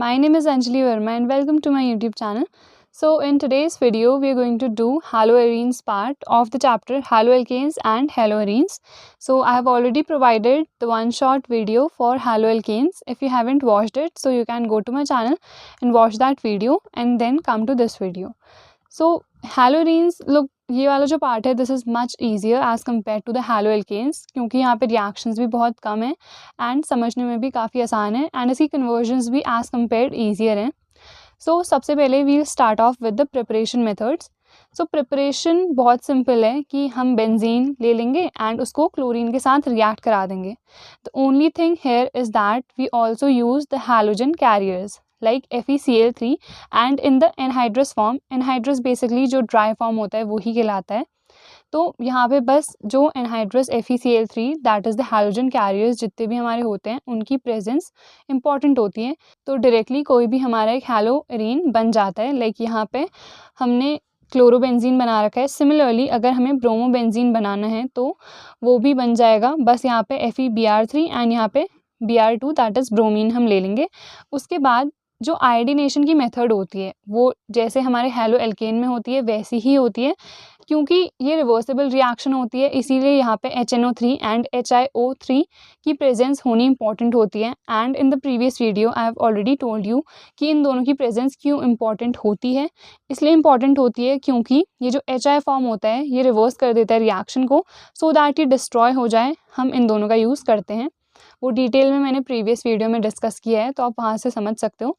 my name is Anjali Verma and welcome to my YouTube channel. So in today's video we are going to do haloarenes part of the chapter haloalkanes and haloarenes. So I have already provided the one shot video for haloalkanes. If you haven't watched it, so you can go to my channel and watch that video and then come to this video. So haloarenes, look, ये वाला जो part है this is much easier as compare to the haloalkanes, क्योंकि यहाँ पे reactions भी बहुत कम है एंड समझने में भी काफ़ी आसान है एंड इसकी कन्वर्जन्स भी एज़ कम्पेयर ईजियर हैं. सो सबसे पहले we start off with the preparation methods. So preparation बहुत सिंपल है कि हम बेंजीन ले लेंगे एंड उसको क्लोरीन के साथ रिएक्ट करा देंगे. The only thing here is that we also use the halogen carriers like FeCl3 and in the anhydrous form. anhydrous basically जो dry form होता है वही कहलाता है. तो यहाँ पे बस जो anhydrous FeCl3 that is the halogen carriers जितने भी हमारे होते हैं उनकी प्रेजेंस इंपॉर्टेंट होती है. तो डायरेक्टली कोई भी हमारा एक हैलोएरीन बन जाता है. लाइक यहाँ पे हमने क्लोरोबेंजीन बना रखा है. सिमिलरली अगर हमें ब्रोमोबेंजीन बनाना है तो वो भी बन जाएगा. बस यहाँ पे FeBr3 एंड यहाँ पे Br2 दैट इज़ ब्रोमीन हम ले लेंगे. उसके बाद जो आयोडीनेशन की मेथड होती है वो जैसे हमारे हैलोएल्केन में होती है वैसी ही होती है, क्योंकि ये रिवर्सिबल रिएक्शन होती है इसीलिए यहाँ पे HNO3 एंड HiO3 की प्रेजेंस होनी इंपॉर्टेंट होती है. And in the previous video I have already told you कि इन दोनों की प्रेजेंस क्यों इंपॉर्टेंट होती है. इसलिए इंपॉर्टेंट होती है क्योंकि ये जो HI फॉर्म होता है ये रिवर्स कर देता है रिएक्शन को, सो दैट ये डिस्ट्रॉय हो जाए. हम इन दोनों का यूज़ करते हैं. वो डिटेल में मैंने प्रीवियस वीडियो में डिस्कस किया है तो आप वहाँ से समझ सकते हो.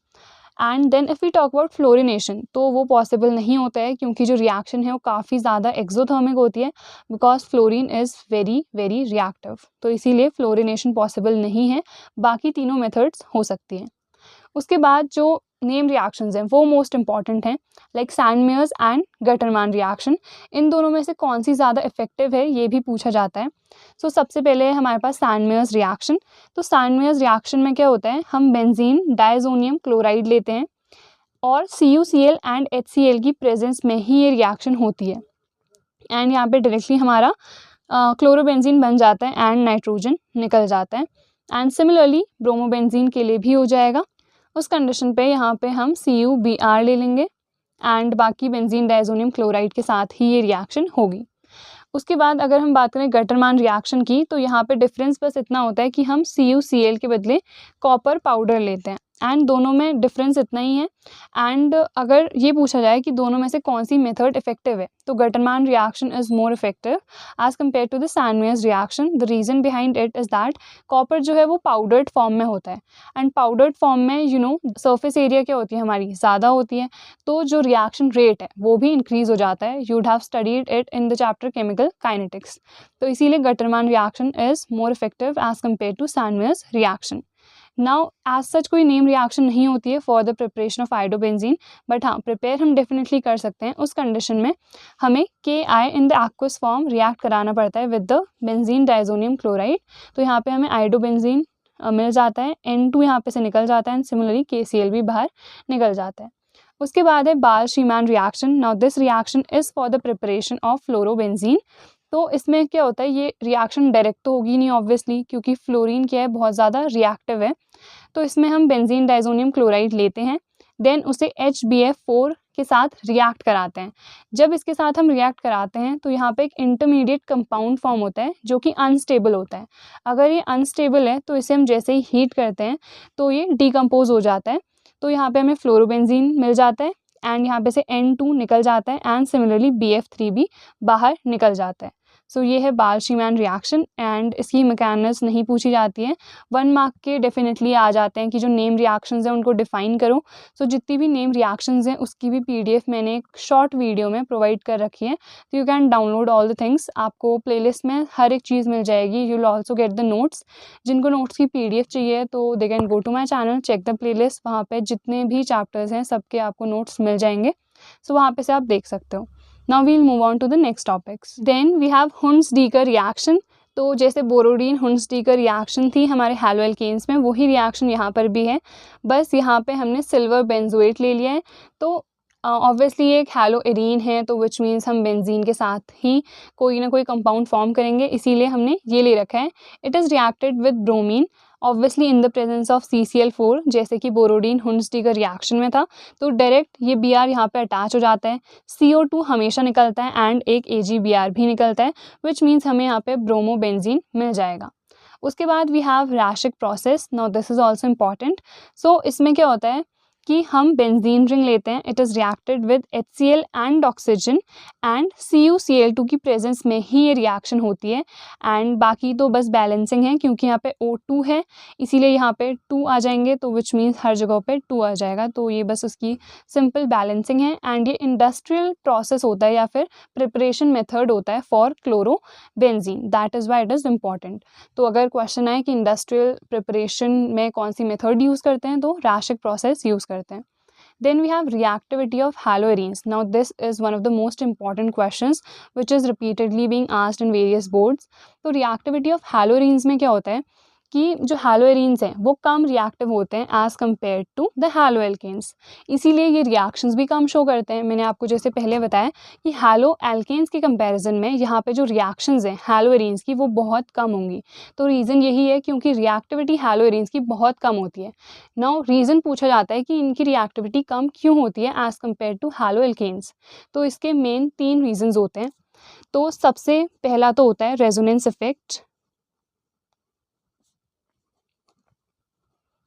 And then if we talk about fluorination तो वो पॉसिबल नहीं होता है क्योंकि जो रिएक्शन है वो काफ़ी ज़्यादा एक्सोथर्मिक होती है because fluorine is very very reactive. तो इसीलिए फ्लोरिनेशन पॉसिबल नहीं है. बाकी तीनों मेथड्स हो सकती हैं. उसके बाद जो नेम रिएक्शंस हैं वो मोस्ट इंपॉर्टेंट हैं, लाइक सैंडमेयर्स एंड गटरमान रिएक्शन. इन दोनों में से कौन सी ज़्यादा इफेक्टिव है ये भी पूछा जाता है. सो सबसे पहले हमारे पास सैंडमेयर्स रिएक्शन. तो सैंडमेयर्स रिएक्शन में क्या होता है, हम बेंजीन डायज़ोनियम क्लोराइड लेते हैं और CuCl एंड HCl की प्रेजेंस में ही ये रिएक्शन होती है एंड यहाँ पे डायरेक्टली हमारा क्लोरोबेंजीन बन जाता है एंड नाइट्रोजन निकल जाता है. एंड सिमिलरली ब्रोमोबेंजीन के लिए भी हो जाएगा. उस कंडीशन पे यहाँ पे हम CuBr ले लेंगे एंड बाकी बेंजीन डायज़ोनियम क्लोराइड के साथ ही ये रिएक्शन होगी. उसके बाद अगर हम बात करें गटरमान रिएक्शन की तो यहाँ पे डिफरेंस बस इतना होता है कि हम CuCl के बदले कॉपर पाउडर लेते हैं एंड दोनों में डिफरेंस इतना ही है. एंड अगर ये पूछा जाए कि दोनों में से कौन सी मेथड इफेक्टिव है तो Gattermann reaction is more effective as compare to the Sandmeyer's reaction. The reason behind it is that copper जो है वो पाउडर्ड फॉर्म में होता है एंड पाउडर्ड फॉर्म में सरफेस एरिया क्या होती है हमारी ज़्यादा होती है, तो जो रिएक्शन रेट है वो भी इंक्रीज़ हो जाता है. You'd have studied it in the chapter chemical kinetics. तो इसीलिए Gattermann reaction is more effective as compare to Sandmeyer's reaction. Now as such कोई नेम रिएक्शन नहीं होती है for the preparation of iodobenzene, but हाँ प्रिपेयर हम definitely कर सकते हैं. उस कंडीशन में हमें Ki in the aqueous form react कराना पड़ता है with the benzene diazonium chloride. तो यहाँ पे हमें आयोडोबेंजीन मिल जाता है, N2 यहाँ पे से निकल जाता है एंड सिमिलरली KCl भी बाहर निकल जाता है. उसके बाद है Balz Schiemann reaction. Now this reaction is for the preparation of fluorobenzene. तो इसमें क्या होता है, ये रिएक्शन डायरेक्ट तो होगी नहीं ऑब्वियसली क्योंकि फ्लोरीन क्या है बहुत ज़्यादा रिएक्टिव है. तो इसमें हम बेंजीन डायज़ोनियम क्लोराइड लेते हैं देन उसे HBF4 के साथ रिएक्ट कराते हैं. जब इसके साथ हम रिएक्ट कराते हैं तो यहाँ पे एक इंटरमीडिएट कंपाउंड फॉर्म होता है जो कि अनस्टेबल होता है. अगर ये अनस्टेबल है तो इसे हम जैसे ही हीट करते हैं तो ये डिकम्पोज हो जाता है. तो यहाँ पे हमें फ्लोरोबेंजीन मिल जाता है एंड यहाँ पे से N2 निकल जाता है एंड सिमिलरली BF3 भी बाहर निकल जाता है. सो ये है बाल-शीमैन रिएक्शन एंड इसकी मैकेनिज्म नहीं पूछी जाती है. 1 मार्क के डेफिनेटली आ जाते हैं कि जो नेम रिएक्शंस हैं उनको डिफ़ाइन करो. सो जितनी भी नेम रिएक्शंस हैं उसकी भी PDF मैंने एक शॉर्ट वीडियो में प्रोवाइड कर रखी है. तो you can download all the things. आपको प्लेलिस्ट में हर एक चीज़ मिल जाएगी. You will also get the notes. जिनको नोट्स की PDF चाहिए तो they can go to my channel, check the playlist. वहाँ पे जितने भी चैप्टर्स हैं सबके आपको नोट्स मिल जाएंगे. सो वहाँ पे से आप देख सकते हो. Now we'll move on to the next topics. Then we have Hunsdiecker reaction. तो जैसे बोरोडीन हुंसडीकर रिएक्शन थी हमारे हैलोएल्केन्स में, वही रिएक्शन यहाँ पर भी है. बस यहाँ पे हमने सिल्वर बेंजोएट ले लिया है. तो ऑब्वियसली ये एक हैलोएरीन है तो विच मीन्स हम बेंजीन के साथ ही कोई ना कोई कंपाउंड फॉर्म करेंगे, इसीलिए हमने ये ले रखा है. It is reacted with bromine obviously in the presence of CCl4, जैसे कि बोरोडीन हुंसडी का रिएक्शन में था, तो डायरेक्ट ये Br यहाँ पे अटैच हो जाता है, CO2 हमेशा निकलता है एंड एक AgBr भी निकलता है, विच मीन्स हमें यहाँ पे ब्रोमोबेंजीन मिल जाएगा। उसके बाद we have Raschig process. Now this is also important. So इसमें क्या होता है कि हम बेंजीन रिंग लेते हैं, it is reacted with HCl and oxygen and CuCl2 की प्रेजेंस में ही ये रिएक्शन होती है, एंड बाकी तो बस बैलेंसिंग है, क्योंकि यहाँ पे O2 है इसीलिए यहाँ पे 2 आ जाएंगे, तो विच मीन्स हर जगह पे 2 आ जाएगा, तो ये बस उसकी सिंपल बैलेंसिंग है। एंड ये इंडस्ट्रियल प्रोसेस होता है या फिर प्रिपरेशन मेथड होता है for chlorobenzene, that is why it is important. तो अगर क्वेश्चन आए कि इंडस्ट्रियल प्रिपरेशन में कौन सी मेथड यूज़ करते हैं, तो राशिक प्रोसेस यूज़ करते हैं। Then we have reactivity of haloarenes. Now this is one of the most important questions which is repeatedly being asked in various boards. तो reactivity of haloarenes में क्या होता है कि जो हैलोएरीन्स हैं वो कम रिएक्टिव होते हैं एज़ कम्पेयर टू द हैलोएल्केन्स, इसीलिए ये रिएक्शंस भी कम शो करते हैं। मैंने आपको जैसे पहले बताया कि हैलोएल्केन्स के कंपैरिजन में यहाँ पे जो रिएक्शंस हैं हैलोएरीन्स की वो बहुत कम होंगी, तो रीज़न यही है क्योंकि रिएक्टिविटी हैलोएरीन्स की बहुत कम होती है। नाउ रीज़न पूछा जाता है कि इनकी रिएक्टिविटी कम क्यों होती है एज़ कम्पेयर टू हैलोएल्केन्स, तो इसके मेन 3 रीजंस होते हैं। तो सबसे पहला तो होता है resonance effect.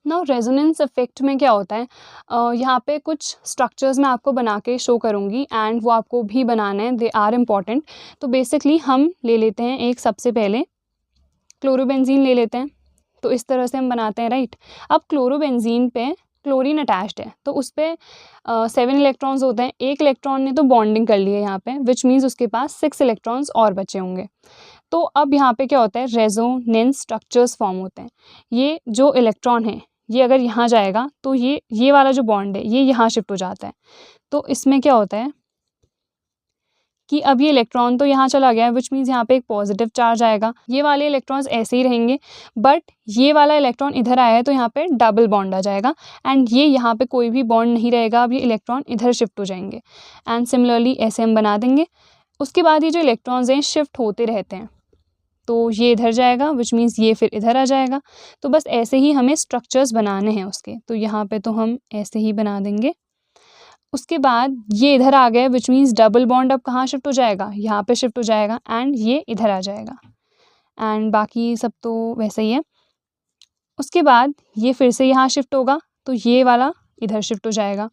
Now resonance effect में क्या होता है, यहाँ पे कुछ स्ट्रक्चर्स मैं आपको बना के शो करूँगी एंड वो आपको भी बनाना है, दे आर इम्पॉर्टेंट। तो बेसिकली हम ले लेते हैं एक सबसे पहले क्लोरोबेंजीन ले लेते हैं, तो इस तरह से हम बनाते हैं, राइट। अब क्लोरोबेंजीन पे क्लोरीन अटैच्ड है, तो उस पर 7 इलेक्ट्रॉन्स होते हैं, एक इलेक्ट्रॉन ने तो बॉन्डिंग कर ली है यहाँ पे, विच मीन्स उसके पास 6 इलेक्ट्रॉन्स और बचे होंगे। तो अब यहाँ पे क्या होता है, रेजोनेंस स्ट्रक्चर्स फॉर्म होते हैं। ये जो इलेक्ट्रॉन है ये अगर यहाँ जाएगा तो ये वाला जो बॉन्ड है ये यहाँ शिफ्ट हो जाता है, तो इसमें क्या होता है कि अब ये इलेक्ट्रॉन तो यहाँ चला गया है, विच मीन्स यहाँ पे एक पॉजिटिव चार्ज आएगा, ये वाले इलेक्ट्रॉन्स ऐसे ही रहेंगे, बट ये वाला इलेक्ट्रॉन इधर आया है तो यहाँ पे डबल बॉन्ड आ जाएगा, एंड ये यहाँ पे कोई भी बॉन्ड नहीं रहेगा, अब ये इलेक्ट्रॉन इधर शिफ्ट हो जाएंगे, एंड सिमिलरली ऐसे हम बना देंगे। उसके बाद ये जो इलेक्ट्रॉन्स हैं शिफ्ट होते रहते हैं, तो ये इधर जाएगा विच मीन्स ये फिर इधर आ जाएगा, तो बस ऐसे ही हमें स्ट्रक्चर्स बनाने हैं उसके, तो यहाँ पे तो हम ऐसे ही बना देंगे। उसके बाद ये इधर आ गया विच मीन्स डबल बॉन्ड अब कहाँ शिफ्ट हो जाएगा, यहाँ पे शिफ्ट हो जाएगा, एंड ये इधर आ जाएगा, एंड बाकी सब तो वैसे ही है। उसके बाद ये फिर से यहाँ शिफ्ट होगा, तो ये वाला इधर शिफ्ट हो जाएगा,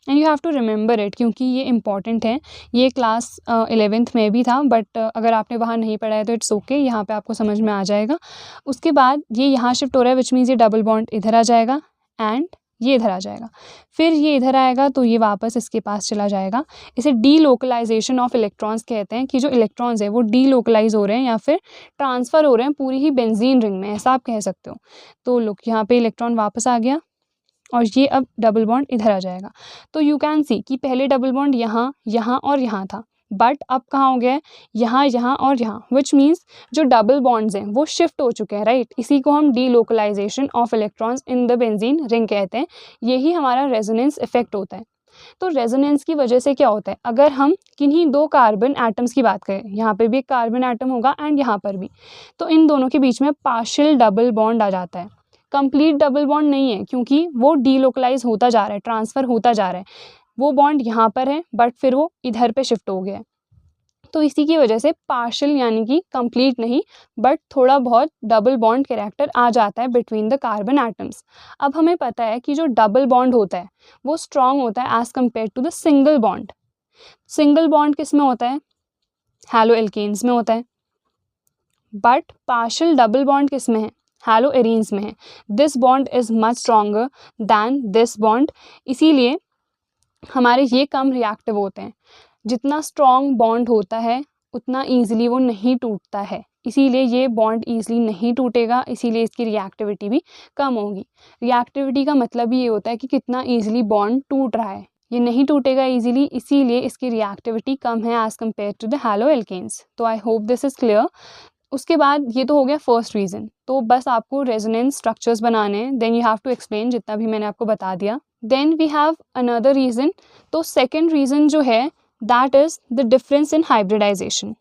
and you have to remember it क्योंकि ये इंपॉर्टेंट है। ये क्लास 11th में भी था, बट अगर आपने वहाँ नहीं पढ़ा है तो इट्स ओके, यहाँ पे आपको समझ में आ जाएगा। उसके बाद ये यहाँ शिफ्ट हो रहा है विच मीन्स ये डबल बॉन्ड इधर आ जाएगा एंड ये इधर आ जाएगा, फिर ये इधर आएगा तो ये वापस इसके पास चला जाएगा। इसे डीलोकलाइजेशन ऑफ इलेक्ट्रॉन्स कहते हैं कि जो इलेक्ट्रॉन्स है वो डीलोकलाइज हो रहे हैं या फिर ट्रांसफ़र हो रहे हैं पूरी ही बेंजीन रिंग में, ऐसा आप कह सकते हो। तो लुक यहाँ पे इलेक्ट्रॉन वापस आ गया और ये अब डबल बॉन्ड इधर आ जाएगा, तो यू कैन सी कि पहले डबल बॉन्ड यहाँ यहाँ और यहाँ था, बट अब कहाँ हो गया है, यहाँ यहाँ और यहाँ, विच मीन्स जो डबल बॉन्ड्स हैं वो शिफ्ट हो चुके हैं, राइट। इसी को हम delocalisation of electrons in the benzene ring कहते हैं, यही हमारा रेजोनेंस इफेक्ट होता है। तो रेजोनेंस की वजह से क्या होता है, अगर हम किन्हीं 2 कार्बन एटम्स की बात करें, यहाँ पे भी एक कार्बन एटम होगा एंड यहाँ पर भी, तो इन दोनों के बीच में पार्शियल डबल बॉन्ड आ जाता है। कंप्लीट डबल बॉन्ड नहीं है क्योंकि वो डीलोकलाइज होता जा रहा है, ट्रांसफ़र होता जा रहा है, वो बॉन्ड यहाँ पर है बट फिर वो इधर पे शिफ्ट हो गया है, तो इसी की वजह से पार्शियल यानी कि कंप्लीट नहीं बट थोड़ा बहुत डबल बॉन्ड कैरेक्टर आ जाता है बिटवीन द कार्बन एटम्स। अब हमें पता है कि जो डबल बॉन्ड होता है वो स्ट्रॉन्ग होता है as compare to the single bond. Single bond किस में होता है, हैलोएल्केन्स में होता है, बट पार्शियल डबल बॉन्ड किस में है, हैलोएरीन्स में है। This bond is much stronger than this bond, इसीलिए हमारे ये कम रिएक्टिव होते हैं। जितना स्ट्रॉन्ग बॉन्ड होता है उतना ईजिली वो नहीं टूटता है, इसीलिए ये बॉन्ड ईजिली नहीं टूटेगा, इसीलिए इसकी रिएक्टिविटी भी कम होगी। रिएक्टिविटी का मतलब ये होता है कि कितना ईजिली बॉन्ड टूट रहा है, ये नहीं टूटेगा ईजिली, इसीलिए इसकी रिएक्टिविटी कम है एज़ कम्पेयर टू द हैलोएल्केन्स। तो I hope this is clear. उसके बाद ये तो हो गया फर्स्ट रीज़न, तो बस आपको रेजोनेंस स्ट्रक्चर्स बनाने हैं, then you have to explain जितना भी मैंने आपको बता दिया। Then we have another reason, तो सेकेंड रीज़न जो है that is the difference in hybridization.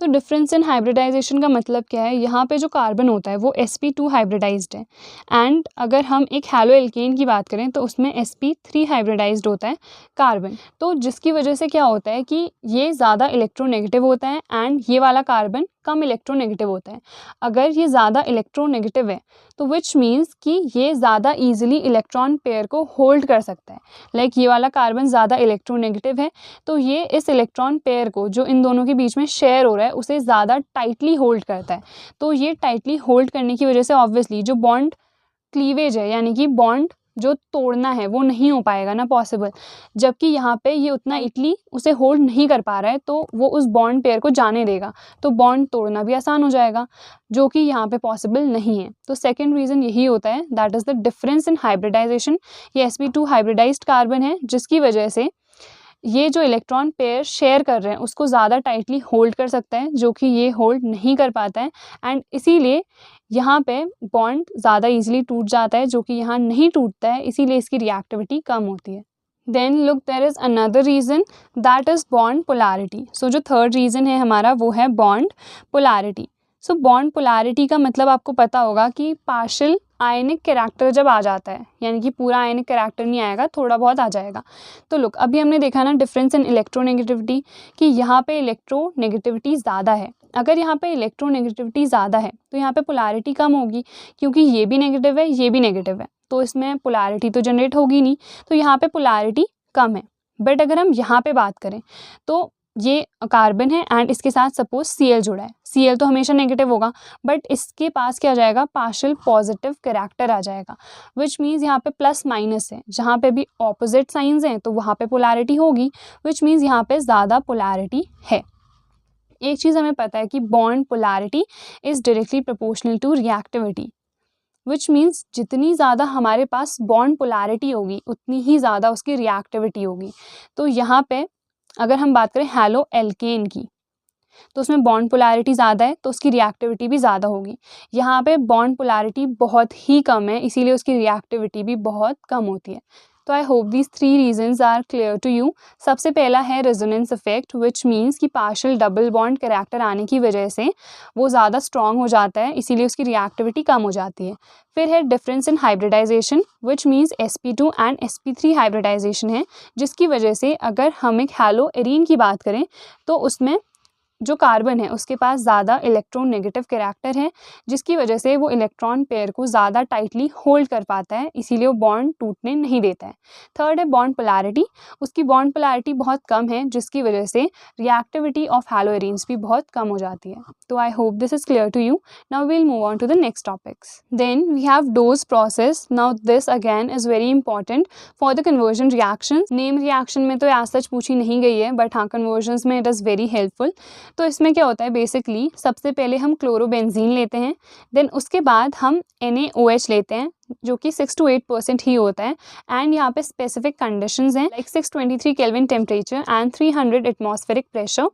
तो डिफरेंस इन हाइब्रिडाइजेशन का मतलब क्या है, यहाँ पे जो कार्बन होता है वो sp2 हाइब्रिडाइज्ड है एंड अगर हम एक हैलो एल्केन की बात करें तो उसमें sp3 हाइब्रिडाइज्ड होता है कार्बन। तो जिसकी वजह से क्या होता है कि ये ज़्यादा इलेक्ट्रोनेगेटिव होता है एंड ये वाला कार्बन कम इलेक्ट्रोनेगेटिव होता है। अगर ये ज़्यादा इलेक्ट्रोनेगेटिव है तो विच मीन्स कि ये ज़्यादा ईजिली इलेक्ट्रॉन पेयर को होल्ड कर सकता है। लाइक ये वाला कार्बन ज़्यादा इलेक्ट्रोनेगेटिव है तो ये इस इलेक्ट्रॉन पेयर को जो इन दोनों के बीच में शेयर हो रहा है उसे ज़्यादा टाइटली होल्ड करता है। तो ये टाइटली होल्ड करने की वजह से ऑब्वियसली जो बॉन्ड क्लीवेज है यानी कि बॉन्ड जो तोड़ना है वो नहीं हो पाएगा ना पॉसिबल, जबकि यहाँ पे ये उतना इटली उसे होल्ड नहीं कर पा रहा है तो वो उस बॉन्ड पेयर को जाने देगा, तो बॉन्ड तोड़ना भी आसान हो जाएगा, जो कि यहाँ पे पॉसिबल नहीं है। तो सेकंड रीज़न यही होता है, that is the difference in hybridization. ये sp2 हाइब्रिडाइज्ड कार्बन है जिसकी वजह से ये जो इलेक्ट्रॉन पेयर शेयर कर रहे हैं उसको ज़्यादा टाइटली होल्ड कर सकता है, जो कि ये होल्ड नहीं कर पाता है एंड इसीलिए यहाँ पे बॉन्ड ज़्यादा इजीली टूट जाता है, जो कि यहाँ नहीं टूटता है, इसीलिए इसकी रिएक्टिविटी कम होती है। Then look there is another reason, that is bond polarity. So जो थर्ड रीज़न है हमारा वो है bond polarity. So bond polarity का मतलब आपको पता होगा कि पार्शियल आयनिक कैरेक्टर जब आ जाता है, यानी कि पूरा आयनिक कैरेक्टर नहीं आएगा, थोड़ा बहुत आ जाएगा। तो लुक अभी हमने देखा ना डिफरेंस इन इलेक्ट्रोनेगेटिविटी कि यहाँ पे इलेक्ट्रोनेगेटिविटी ज़्यादा है। अगर यहाँ पे इलेक्ट्रोनेगेटिविटी ज़्यादा है तो यहाँ पे पोलैरिटी कम होगी, क्योंकि ये भी नेगेटिव है ये भी नेगेटिव है, तो इसमें पोलैरिटी तो जनरेट होगी नहीं, तो यहाँ पे पोलैरिटी कम है। बट अगर हम यहाँ पे बात करें तो ये कार्बन है एंड इसके साथ सपोज Cl जुड़ा है, Cl तो हमेशा नेगेटिव होगा, बट इसके पास क्या आ जाएगा, पार्शियल पॉजिटिव कैरेक्टर आ जाएगा, विच मीन्स यहाँ पे प्लस माइनस है, जहाँ पे भी ऑपोजिट साइंस हैं तो वहाँ पे पोलैरिटी होगी, विच मीन्स यहाँ पे ज़्यादा पोलैरिटी है। एक चीज़ हमें पता है कि bond polarity is directly proportional to reactivity, which means जितनी ज़्यादा हमारे पास बॉन्ड पोलैरिटी होगी उतनी ही ज़्यादा उसकी रिएक्टिविटी होगी। तो यहाँ पे अगर हम बात करें हैलो एल्केन की तो उसमें बॉन्ड पोलैरिटी ज़्यादा है तो उसकी रिएक्टिविटी भी ज़्यादा होगी। यहाँ पे बॉन्ड पोलैरिटी बहुत ही कम है, इसीलिए उसकी रिएक्टिविटी भी बहुत कम होती है। तो I hope these 3 reasons are clear to you. सबसे पहला है रेजोनेंस इफेक्ट, विच मीन्स कि पार्शियल डबल बॉन्ड कैरेक्टर आने की वजह से वो ज़्यादा स्ट्रॉन्ग हो जाता है, इसीलिए उसकी रिएक्टिविटी कम हो जाती है। फिर है difference in hybridization, which means sp2 and sp3 hybridization है, जिसकी वजह से अगर हम एक हैलो एरीन की बात करें तो उसमें जो कार्बन है उसके पास ज़्यादा इलेक्ट्रॉन नेगेटिव कैरेक्टर है, जिसकी वजह से वो इलेक्ट्रॉन पेयर को ज़्यादा टाइटली होल्ड कर पाता है, इसीलिए वो बॉन्ड टूटने नहीं देता है। थर्ड है बॉन्ड पोलैरिटी, उसकी बॉन्ड पोलैरिटी बहुत कम है, जिसकी वजह से रिएक्टिविटी ऑफ हैलो एरीन्स भी बहुत कम हो जाती है। तो I hope this is clear to you. Now we'll move on to the next topics. Then we have Dow's process. Now this again is very important for the conversion reaction. Name reaction में तो आज सच पूछी नहीं गई है, but हाँ convergence में it is very helpful. तो इसमें क्या होता है, बेसिकली सबसे पहले हम क्लोरोबेंजीन लेते हैं, देन उसके बाद हम NaOH लेते हैं जो कि 6 to 8% ही होता है, एंड यहाँ पे स्पेसिफिक कंडीशंस हैं like 623 kelvin temperature and 300 atmospheric pressure.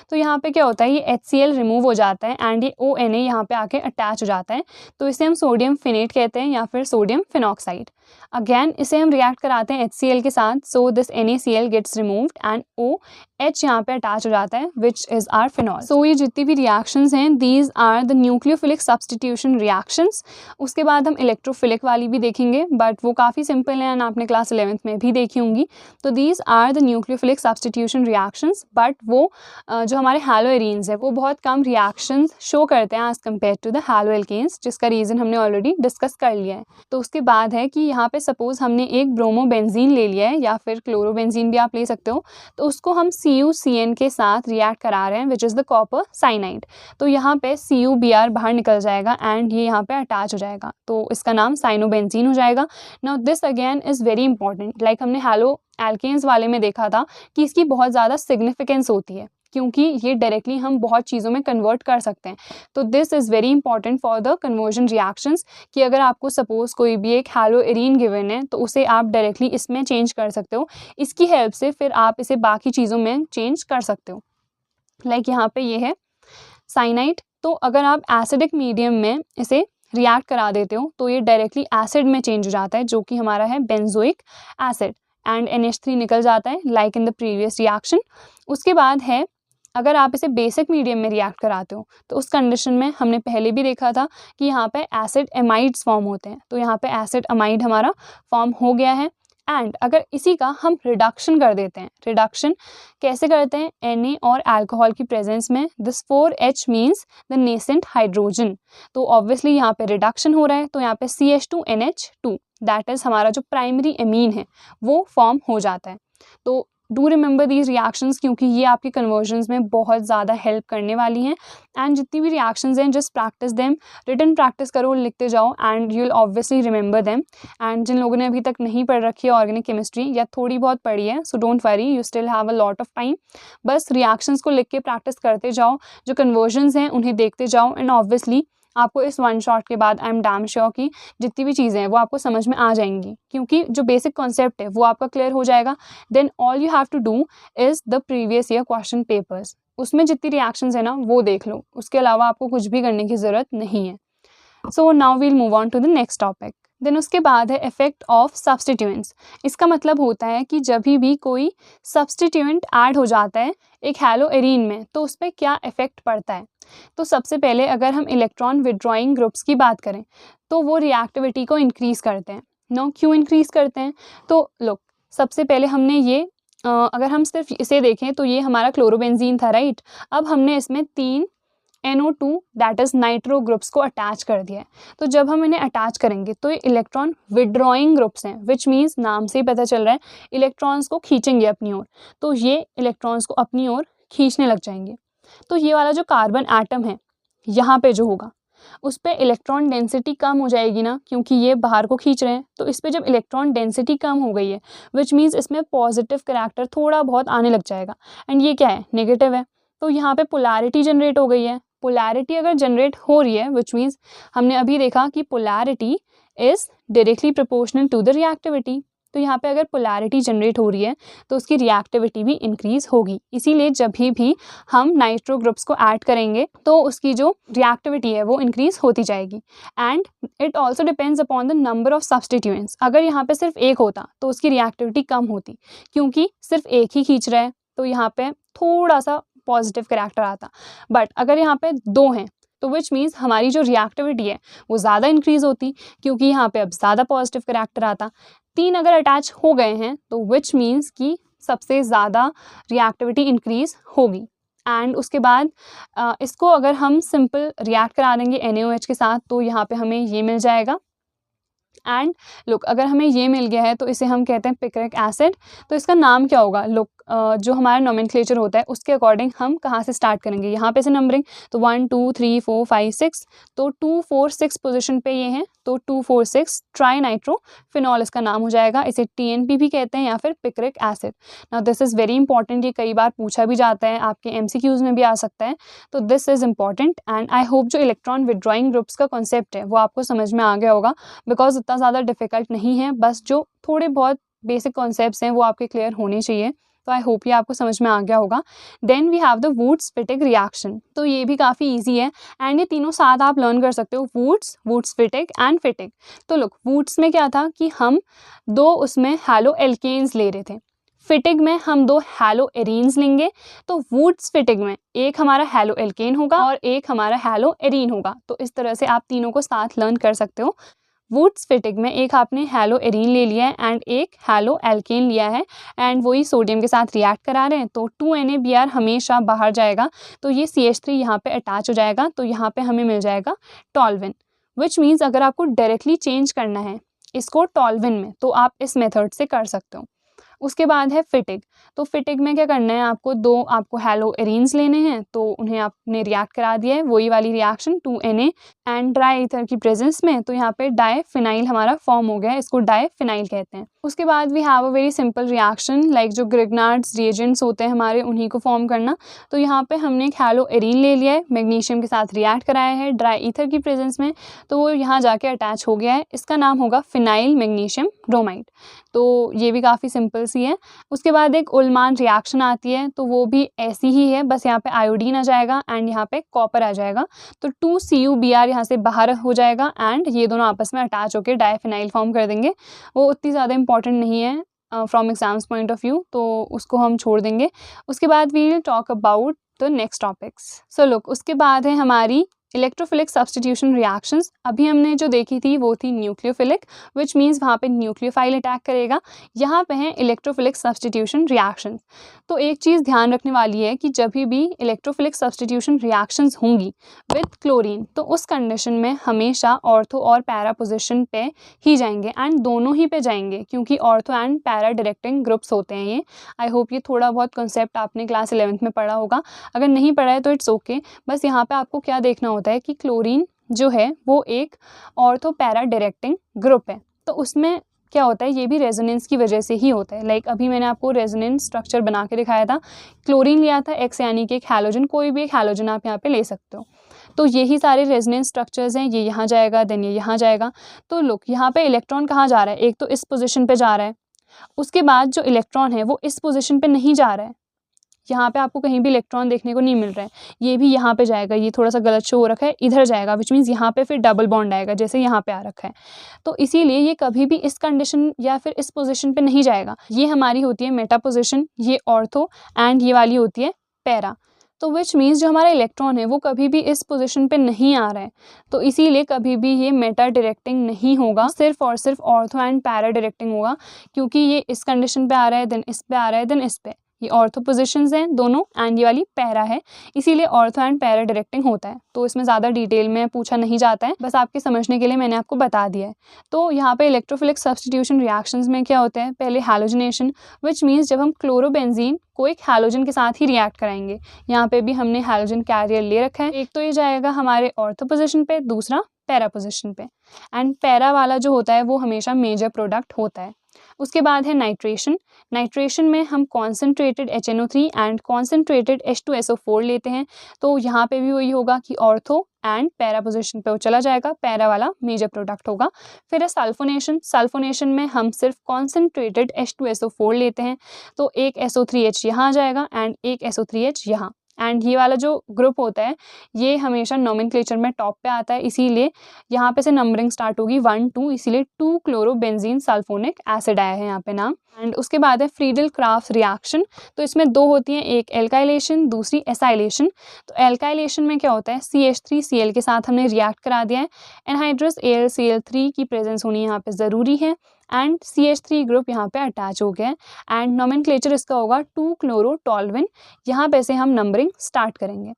तो यहाँ पे क्या होता है, ये HCl रिमूव हो जाता है एंड ये ONA यहाँ पे आके अटैच हो जाता है, तो इसे हम सोडियम फिनेट कहते हैं या फिर सोडियम फिनॉक्साइड। अगेन इसे हम रिएक्ट कराते हैं HCl के साथ, so this NaCl gets removed and OH यहाँ पे अटैच हो जाता है which is our phenol. So ये जितनी भी रिएक्शंस हैं these are the nucleophilic substitution reactions. उसके बाद हम इलेक्ट्रोफिलिक वाली भी देखेंगे, बट वो काफ़ी सिंपल है एंड आपने क्लास 11th में भी देखी होंगी। तो these are the nucleophilic substitution reactions, but वो जो हमारे हैलो एरीन्स है वो बहुत कम रिएक्शंस शो करते हैं as compare to the halo alkanes, जिसका रीज़न हमने ऑलरेडी डिस्कस कर लिया है। तो उसके बाद है कि यहाँ पे सपोज हमने एक ब्रोमोबेंजीन ले लिया है या फिर क्लोरोबेंजीन भी आप ले सकते हो, तो उसको हम CuCN के साथ रिएक्ट करा रहे हैं which is the copper cyanide. तो यहाँ पे CuBr बाहर निकल जाएगा एंड ये यहाँ पे अटैच हो जाएगा, तो इसका नाम साइनोबेंजीन हो जाएगा। Now this again is very important, like हमने हैलो एल्केन्स वाले में देखा था कि इसकी बहुत ज़्यादा सिग्निफिकेंस होती है, क्योंकि ये डायरेक्टली हम बहुत चीज़ों में कन्वर्ट कर सकते हैं। तो this is very important for the conversion reactions, कि अगर आपको सपोज कोई भी एक हैलो एरीन गिवन है तो उसे आप डायरेक्टली इसमें चेंज कर सकते हो, इसकी हेल्प से फिर आप इसे बाकी चीज़ों में चेंज कर सकते हो। लाइक यहाँ पे ये है साइनाइड, तो अगर आप एसिडिक मीडियम में इसे रिएक्ट करा देते हो तो ये डायरेक्टली एसिड में चेंज हो जाता है, जो कि हमारा है बेंजोइक एसिड, एंड NH3 निकल जाता है like in the previous reaction. उसके बाद है अगर आप इसे बेसिक मीडियम में रिएक्ट कराते हो तो उस कंडीशन में हमने पहले भी देखा था कि यहाँ पे एसिड एमाइड्स फॉर्म होते हैं, तो यहाँ पे एसिड अमाइड हमारा फॉर्म हो गया है। एंड अगर इसी का हम रिडक्शन कर देते हैं, रिडक्शन कैसे करते हैं, Na और अल्कोहल की प्रेजेंस में, this 4H means the nascent hydrogen, तो ऑब्वियसली यहाँ पे रिडक्शन हो रहा है, तो यहाँ पे CH2NH2 दैट इज हमारा जो प्राइमरी एमीन है वो फॉर्म हो जाता है। तो डू रिमेंबर दीज रिएक्शंस, क्योंकि ये आपके कन्वर्जन्स में बहुत ज़्यादा हेल्प करने वाली हैं। एंड जितनी भी रिएक्शंस हैं just practice them, written practice करो, लिखते जाओ and you will obviously remember them. And जिन लोगों ने अभी तक नहीं पढ़ रखी है ऑर्गेनिक केमिस्ट्री या थोड़ी बहुत पढ़ी है, so don't worry, you still have a lot of time. बस रिएक्शंस को लिख के प्रैक्टिस करते जाओ, जो कन्वर्जन्स हैं उन्हें देखते जाओ, एंड ऑब्वियसली आपको इस वन शॉट के बाद आई एम डैम श्योर कि जितनी भी चीज़ें हैं वो आपको समझ में आ जाएंगी, क्योंकि जो बेसिक कॉन्सेप्ट है वो आपका क्लियर हो जाएगा। Then all you have to do is the previous year question papers, उसमें जितनी रिएक्शंस है ना वो देख लो, उसके अलावा आपको कुछ भी करने की ज़रूरत नहीं है। So now we'll move on to the next topic. Then उसके बाद है इफेक्ट ऑफ सब्सटीट्यूएंट्स। इसका मतलब होता है कि जब भी कोई सब्सटीट्यूएंट ऐड हो जाता है एक हैलोएरीन में तो उस पर क्या इफेक्ट पड़ता है। तो सबसे पहले अगर हम इलेक्ट्रॉन विड्रॉइंग ग्रुप्स की बात करें तो वो रिएक्टिविटी को इंक्रीज़ करते हैं। नो, क्यों इंक्रीज़ करते हैं? तो लोग सबसे पहले हमने ये अगर हम सिर्फ इसे देखें तो ये हमारा क्लोरोबेंजीन था, राइट। अब हमने इसमें 3 NO2 that is nitro groups को अटैच कर दिया है। तो जब हम इन्हें अटैच करेंगे तो ये इलेक्ट्रॉन विड्रॉइंग ग्रुप्स हैं, विच मीन्स नाम से ही पता चल रहा है इलेक्ट्रॉन्स को खींचेंगे अपनी ओर, तो ये इलेक्ट्रॉन्स को अपनी ओर खींचने लग जाएंगे। तो ये वाला जो कार्बन एटम है यहाँ पे जो होगा उस पर इलेक्ट्रॉन डेंसिटी कम हो जाएगी ना, क्योंकि ये बाहर को खींच रहे हैं। तो इस पर जब इलेक्ट्रॉन डेंसिटी कम हो गई है विच मीन्स इसमें पॉजिटिव करैक्टर थोड़ा बहुत आने लग जाएगा, एंड ये क्या है, नेगेटिव है। तो यहाँ पे पोलैरिटी जनरेट हो गई है। पोलैरिटी अगर जनरेट हो रही है विच मीन्स हमने अभी देखा कि polarity is directly proportional to the reactivity. तो यहाँ पे अगर पोलैरिटी जनरेट हो रही है तो उसकी रिएक्टिविटी भी इंक्रीज होगी। इसीलिए जब भी हम नाइट्रो ग्रुप्स को ऐड करेंगे तो उसकी जो रिएक्टिविटी है वो इंक्रीज होती जाएगी। And it also depends upon the number of substituents. अगर यहाँ पे सिर्फ एक होता तो उसकी रिएक्टिविटी कम होती, क्योंकि सिर्फ एक ही खींच रहा है तो यहाँ पे थोड़ा सा पॉजिटिव करैक्टर आता। बट अगर यहाँ पे 2 हैं तो विच मीन्स हमारी जो रिएक्टिविटी है वो ज़्यादा इंक्रीज होती, क्योंकि यहाँ पे अब ज़्यादा पॉजिटिव करैक्टर आता। 3 अगर अटैच हो गए हैं तो विच मीन्स कि सबसे ज़्यादा रिएक्टिविटी इंक्रीज होगी। एंड उसके बाद इसको अगर हम सिंपल रिएक्ट करा देंगे NaOH के साथ तो यहाँ पे हमें ये मिल जाएगा। एंड लुक, अगर हमें ये मिल गया है तो इसे हम कहते हैं पिक्रिक एसिड। तो इसका नाम क्या होगा? लुक, जो हमारा नोमेनक्लेचर होता है उसके अकॉर्डिंग हम कहाँ से स्टार्ट करेंगे, यहाँ पे से नंबरिंग, तो 1 2 3 4 5 6, तो 2 4 6 पोजीशन पे ये हैं, तो 2 4 6 ट्राई नाइट्रो फिनॉल इसका नाम हो जाएगा। इसे TNP भी कहते हैं या फिर picric acid. Now this is very important, ये कई बार पूछा भी जाता है, आपके MCQs में भी आ सकता है, तो this is important. And I hope जो इलेक्ट्रॉन विड्रॉइंग ग्रुप्स का कॉन्सेप्ट है वो आपको समझ में आ गया होगा, बिकॉज इतना ज़्यादा डिफिकल्ट नहीं है, बस जो थोड़े बहुत बेसिक कॉन्सेप्ट्स हैं वो आपके क्लियर होने चाहिए। तो आई होप ये आपको समझ में आ गया होगा। Then we have the Wurtz Fittig reaction. तो ये भी काफ़ी इजी है एंड ये तीनों साथ आप लर्न कर सकते हो, वुड्स-फिटिग एंड फिटिग। तो लुक, वुड्स में क्या था कि हम 2 उसमें हैलो एल्केन्स ले रहे थे, फिटिग में हम 2 हैलो एरीन्स लेंगे। तो वुड्स फिटिग में एक हमारा हैलो एल्केन होगा और एक हमारा हैलो एरीन होगा। तो इस तरह से आप तीनों को साथ लर्न कर सकते हो। वुड्स फिटिग में एक आपने हैलो एरीन ले लिया है एंड एक हैलो एल्केन लिया है एंड वही सोडियम के साथ रिएक्ट करा रहे हैं, तो 2NaBr हमेशा बाहर जाएगा, तो ये CH3 यहाँ पे अटैच हो जाएगा, तो यहाँ पे हमें मिल जाएगा टॉल्विन। विच मीन्स अगर आपको डायरेक्टली चेंज करना है इसको टॉल्विन में तो आप इस मेथड से कर सकते हो। उसके बाद है फिटिग। तो फिटिग में क्या करना है, आपको हैलो एरीन्स लेने हैं, तो उन्हें आपने रिएक्ट करा दिया है, वही वाली reaction 2Na and dry ether की प्रेजेंस में, तो यहाँ पे डाईफिनाइल हमारा फॉर्म हो गया है, इसको डाईफिनाइल कहते हैं। उसके बाद we have a very simple reaction like जो ग्रिग्नार्ड्स रिएजेंट्स होते हैं हमारे उन्हीं को फॉर्म करना। तो यहाँ पे हमने एक हैलो एरीन ले लिया है, मैग्नीशियम के साथ रिएक्ट कराया है ड्राई ईथर की प्रेजेंस में, तो वो यहाँ जाके अटैच हो गया है, इसका नाम होगा फिनाइल मैग्नीशियम ब्रोमाइड। तो ये भी काफ़ी सिंपल सी है। उसके बाद एक उल्मान रिएक्शन आती है, तो वो भी ऐसी ही है, बस यहाँ पे आयोडीन आ जाएगा एंड यहाँ पे कॉपर आ जाएगा, तो 2CuBr यहाँ से बाहर हो जाएगा एंड ये दोनों आपस में अटैच होकर डाईफिनाइल फॉर्म कर देंगे। वो उतनी ज़्यादा इंपॉर्टेंट नहीं है, from exams point of view, तो उसको हम छोड़ देंगे. उसके बाद we will talk about the next topics. So look, उसके बाद है हमारी इलेक्ट्रोफिलिक सब्स्टिट्यूशन रिएक्शंस. अभी हमने जो देखी थी वो थी न्यूक्लियोफिलिक, विच मीन्स वहाँ पे न्यूक्लियोफाइल अटैक करेगा. यहाँ पे है इलेक्ट्रोफिलिक सब्स्टिट्यूशन रिएक्शंस. तो एक चीज़ ध्यान रखने वाली है कि जब भी इलेक्ट्रोफिलिक सब्स्टिट्यूशन रिएक्शंस होंगी विथ क्लोरीन, तो उस कंडीशन में हमेशा ऑर्थो और पैरा पोजिशन पे ही जाएंगे, एंड दोनों ही पे जाएंगे, क्योंकि ortho and para directing groups होते हैं ये. आई होप ये थोड़ा बहुत कॉन्सेप्ट आपने क्लास 11th में पढ़ा होगा. अगर नहीं पढ़ा है तो इट्स ओके. बस यहाँ पे आपको क्या देखना होता है कि क्लोरीन जो है वो एक ऑर्थो पैरा डायरेक्टिंग ग्रुप है. तो उसमें क्या होता है, ये भी रेजोनेंस की वजह से ही होता है. लाइक अभी मैंने आपको रेजोनेंस स्ट्रक्चर बना के दिखाया था. क्लोरीन लिया था एक्स, यानी कि एक हैलोजन, कोई भी एक हैलोजन आप यहाँ पे ले सकते हो. तो यही सारे रेजोनेंस स्ट्रक्चर्स हैं. ये यहाँ जाएगा, देन ये यहाँ जाएगा. तो लुक, यहाँ पे इलेक्ट्रॉन कहाँ जा रहा है, एक तो इस पोजिशन पे जा रहा है. उसके बाद जो इलेक्ट्रॉन है वो इस पोजिशन पे नहीं जा रहा है. यहाँ पे आपको कहीं भी इलेक्ट्रॉन देखने को नहीं मिल रहा है. ये भी यहाँ पे जाएगा, ये थोड़ा सा गलत शो हो रखा है, इधर जाएगा, विच मीन्स यहाँ पे फिर डबल बॉन्ड आएगा जैसे यहाँ पे आ रखा है. तो इसीलिए ये कभी भी इस कंडीशन या फिर इस पोजीशन पे नहीं जाएगा. ये हमारी होती है मेटा पोजीशन, ये ऑर्थो, एंड ये वाली होती है पैरा. तो विच मीन्स जो हमारा इलेक्ट्रॉन है वो कभी भी इस पोजीशन पे नहीं आ रहा है. तो इसीलिए कभी भी ये मेटा डायरेक्टिंग नहीं होगा, सिर्फ और सिर्फ ऑर्थो एंड पैरा डायरेक्टिंग होगा, क्योंकि ये इस कंडीशन पे आ रहा है, देन इस पे आ रहा है, देन इस पे. ये ऑर्थो पोजिशंस हैं दोनों, एंड ये वाली पैरा है, इसीलिए ऑर्थो एंड पैरा डायरेक्टिंग होता है. तो इसमें ज़्यादा डिटेल में पूछा नहीं जाता है, बस आपके समझने के लिए मैंने आपको बता दिया है. तो यहाँ पे इलेक्ट्रोफिलिक सब्स्टिट्यूशन रिएक्शंस में क्या होता है, पहले हैलोजनेशन, विच मीन्स जब हम क्लोरोबेंजीन को एक हैलोजन के साथ ही रिएक्ट कराएंगे. यहाँ पे भी हमने हैलोजन कैरियर ले रखा है. एक तो ये जाएगा हमारे ऑर्थो पोजिशन पे, दूसरा पैरा पोजिशन पे, एंड पैरा वाला जो होता है वो हमेशा मेजर प्रोडक्ट होता है. उसके बाद है नाइट्रेशन. नाइट्रेशन में हम concentrated HNO3 and concentrated H2SO4 लेते हैं. तो यहाँ पे भी वही होगा कि ऑर्थो एंड पैरा पोजिशन पे वो चला जाएगा, पैरा वाला मेजर प्रोडक्ट होगा. फिर है सल्फोनेशन. सल्फोनेशन में हम सिर्फ कॉन्सेंट्रेटेड H2SO4 लेते हैं. तो एक SO3H यहाँ आ जाएगा एंड एक SO3H यहाँ. एंड ये वाला जो ग्रुप होता है ये हमेशा नोमेनक्लेचर में टॉप पे आता है, इसीलिए यहाँ पे से नंबरिंग स्टार्ट होगी 1 2, इसीलिए 2 क्लोरोबेंजीन सल्फोनिक एसिड आया है यहाँ पे नाम. एंड उसके बाद है फ्रीडल क्राफ्ट रिएक्शन. तो इसमें दो होती हैं, एक एल्काइलेशन, दूसरी एसाइलेशन. तो एल्काइलेशन में क्या होता है, CH3Cl के साथ हमने रिएक्ट करा दिया है. एनहाइड्रस AlCl3 की प्रेजेंस होनी यहाँ पे ज़रूरी है, एंड CH3 ग्रुप यहाँ पे अटैच हो गया है. एंड नोमेनक्लेचर इसका होगा 2 क्लोरोटोल्विन. यहाँ पे से हम नंबरिंग स्टार्ट करेंगे.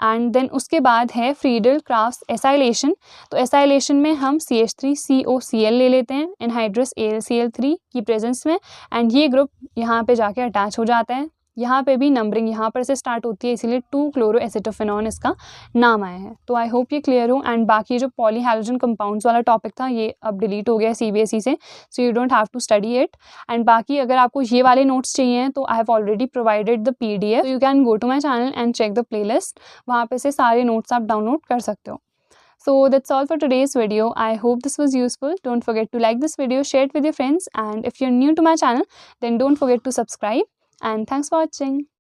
एंड देन उसके बाद है फ्रीडल क्राफ्ट एसाइलेशन. तो एसाइलेशन में हम CH3COCl ले लेते हैं एनहाइड्रस AlCl3 की प्रेजेंस में, एंड ये ग्रुप यहाँ पे जाके अटैच हो जाता है. यहाँ पे भी नंबरिंग यहाँ पर से स्टार्ट होती है, इसीलिए 2 क्लोरोएसिटोफेनॉन इसका नाम आया है. तो आई होप ये क्लियर हो. एंड बाकी जो पॉलीहैलोजन कंपाउंड्स वाला टॉपिक था ये अब डिलीट हो गया CBSE से, so you don't have to study it. And बाकी अगर आपको ये वाले नोट्स चाहिए तो I have already provided the PDF, you can go to my channel and check the playlist. वहाँ पे से सारे नोट्स आप डाउनलोड कर सकते हो. So that's all for today's video. I hope this was useful. Don't forget to like this video, share it with your friends, and if you're new to my channel then don't forget to subscribe. And thanks for watching.